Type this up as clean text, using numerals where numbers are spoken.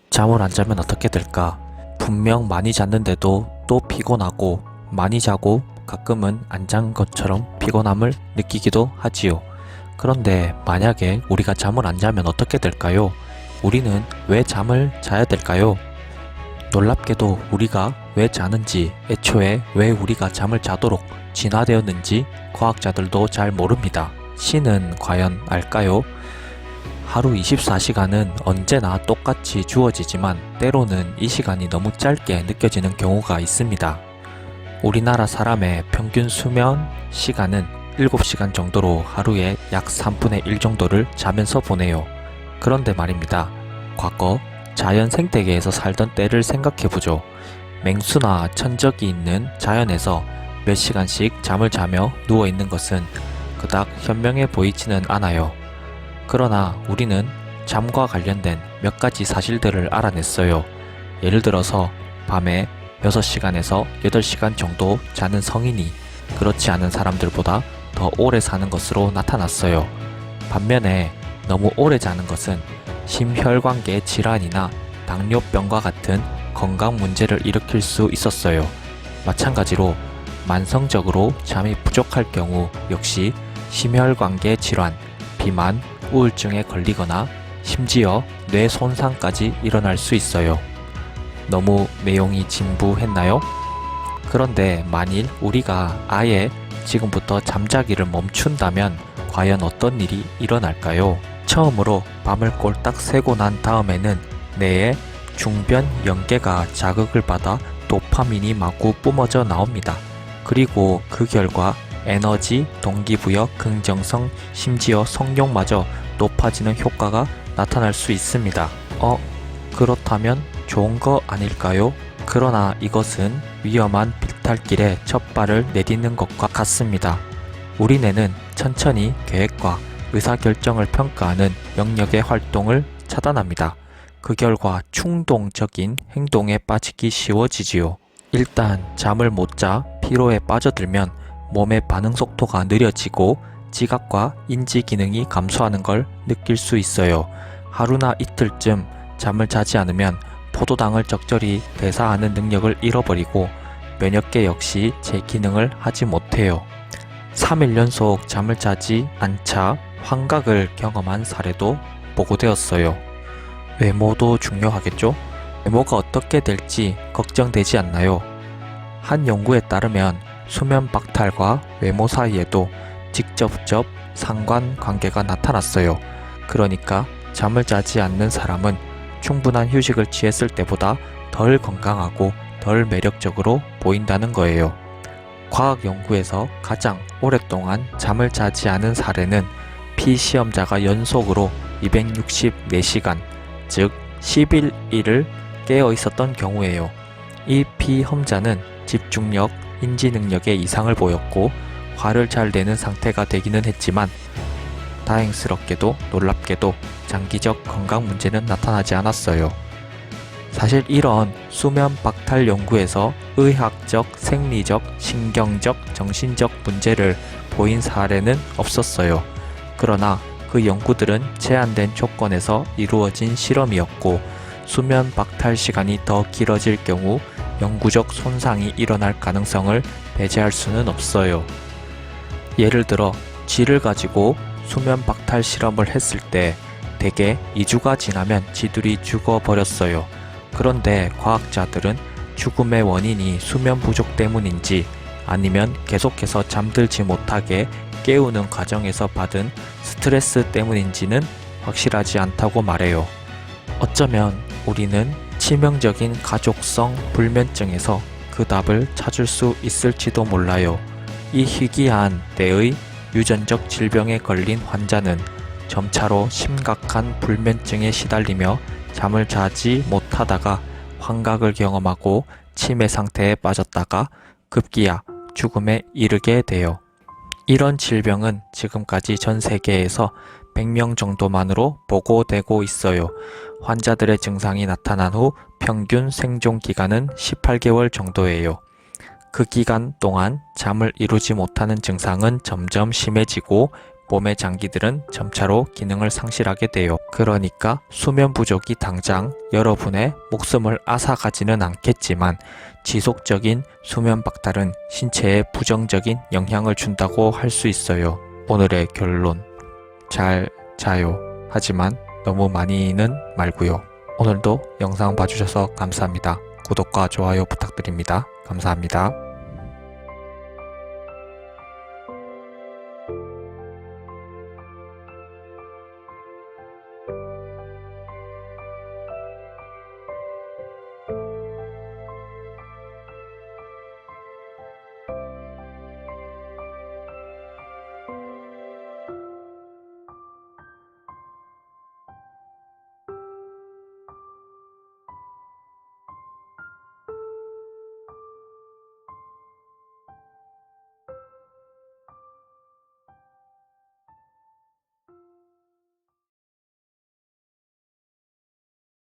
잠을 안 자면 어떻게 될까? 분명 많이 잤는데도 또 피곤하고, 많이 자고 가끔은 안 잔 것처럼 피곤함을 느끼기도 하지요. 그런데 만약에 우리가 잠을 안 자면 어떻게 될까요? 우리는 왜 잠을 자야 될까요? 놀랍게도 우리가 왜 자는지, 애초에 왜 우리가 잠을 자도록 진화되었는지 과학자들도 잘 모릅니다. 신은 과연 알까요? 하루 24시간은 언제나 똑같이 주어지지만 때로는 이 시간이 너무 짧게 느껴지는 경우가 있습니다. 우리나라 사람의 평균 수면 시간은 7시간 정도로 하루에 약 3분의 1 정도를 자면서 보내요. 그런데 말입니다. 과거 자연 생태계에서 살던 때를 생각해보죠. 맹수나 천적이 있는 자연에서 몇 시간씩 잠을 자며 누워있는 것은 그닥 현명해 보이지는 않아요. 그러나 우리는 잠과 관련된 몇 가지 사실들을 알아냈어요. 예를 들어서 밤에 6시간에서 8시간 정도 자는 성인이 그렇지 않은 사람들보다 더 오래 사는 것으로 나타났어요. 반면에 너무 오래 자는 것은 심혈관계 질환이나 당뇨병과 같은 건강 문제를 일으킬 수 있었어요. 마찬가지로 만성적으로 잠이 부족할 경우 역시 심혈관계 질환, 비만, 우울증에 걸리거나 심지어 뇌 손상까지 일어날 수 있어요. 너무 내용이 진부했나요? 그런데 만일 우리가 아예 지금부터 잠자기를 멈춘다면 과연 어떤 일이 일어날까요? 처음으로 밤을 꼴딱 새고 난 다음에는 뇌의 중변 연계가 자극을 받아 도파민이 마구 뿜어져 나옵니다. 그리고 그 결과 에너지, 동기부여, 긍정성, 심지어 성욕마저 높아지는 효과가 나타날 수 있습니다. 그렇다면 좋은 거 아닐까요? 그러나 이것은 위험한 비탈길에 첫 발을 내딛는 것과 같습니다. 우리 뇌는 천천히 계획과 의사결정을 평가하는 영역의 활동을 차단합니다. 그 결과 충동적인 행동에 빠지기 쉬워지지요. 일단 잠을 못 자 피로에 빠져들면 몸의 반응 속도가 느려지고 지각과 인지 기능이 감소하는 걸 느낄 수 있어요. 하루나 이틀쯤 잠을 자지 않으면 포도당을 적절히 대사하는 능력을 잃어버리고 면역계 역시 제 기능을 하지 못해요. 3일 연속 잠을 자지 않자 환각을 경험한 사례도 보고되었어요. 외모도 중요하겠죠? 외모가 어떻게 될지 걱정되지 않나요? 한 연구에 따르면 수면 박탈과 외모 사이에도 직접적 상관관계가 나타났어요. 그러니까 잠을 자지 않는 사람은 충분한 휴식을 취했을 때보다 덜 건강하고 덜 매력적으로 보인다는 거예요. 과학 연구에서 가장 오랫동안 잠을 자지 않은 사례는 피시험자가 연속으로 264시간, 즉 11일을 깨어 있었던 경우예요. 이 피험자는 집중력, 인지 능력에 이상을 보였고 화를 잘 내는 상태가 되기는 했지만 다행스럽게도 놀랍게도 장기적 건강 문제는 나타나지 않았어요. 사실 이런 수면 박탈 연구에서 의학적, 생리적, 신경적, 정신적 문제를 보인 사례는 없었어요. 그러나 그 연구들은 제한된 조건에서 이루어진 실험이었고 수면 박탈 시간이 더 길어질 경우 영구적 손상이 일어날 가능성을 배제할 수는 없어요. 예를 들어 쥐를 가지고 수면 박탈 실험을 했을 때 대개 2주가 지나면 쥐들이 죽어버렸어요. 그런데 과학자들은 죽음의 원인이 수면 부족 때문인지 아니면 계속해서 잠들지 못하게 깨우는 과정에서 받은 스트레스 때문인지는 확실하지 않다고 말해요. 어쩌면 우리는 치명적인 가족성 불면증에서 그 답을 찾을 수 있을지도 몰라요. 이 희귀한 뇌의 유전적 질병에 걸린 환자는 점차로 심각한 불면증에 시달리며 잠을 자지 못하다가 환각을 경험하고 치매 상태에 빠졌다가 급기야 죽음에 이르게 돼요. 이런 질병은 지금까지 전 세계에서 100명 정도만으로 보고되고 있어요. 환자들의 증상이 나타난 후 평균 생존 기간은 18개월 정도예요. 그 기간 동안 잠을 이루지 못하는 증상은 점점 심해지고 몸의 장기들은 점차로 기능을 상실하게 돼요. 그러니까 수면 부족이 당장 여러분의 목숨을 앗아가지는 않겠지만 지속적인 수면 박탈은 신체에 부정적인 영향을 준다고 할 수 있어요. 오늘의 결론. 잘 자요. 하지만 너무 많이는 말고요. 오늘도 영상 봐주셔서 감사합니다. 구독과 좋아요 부탁드립니다. 감사합니다.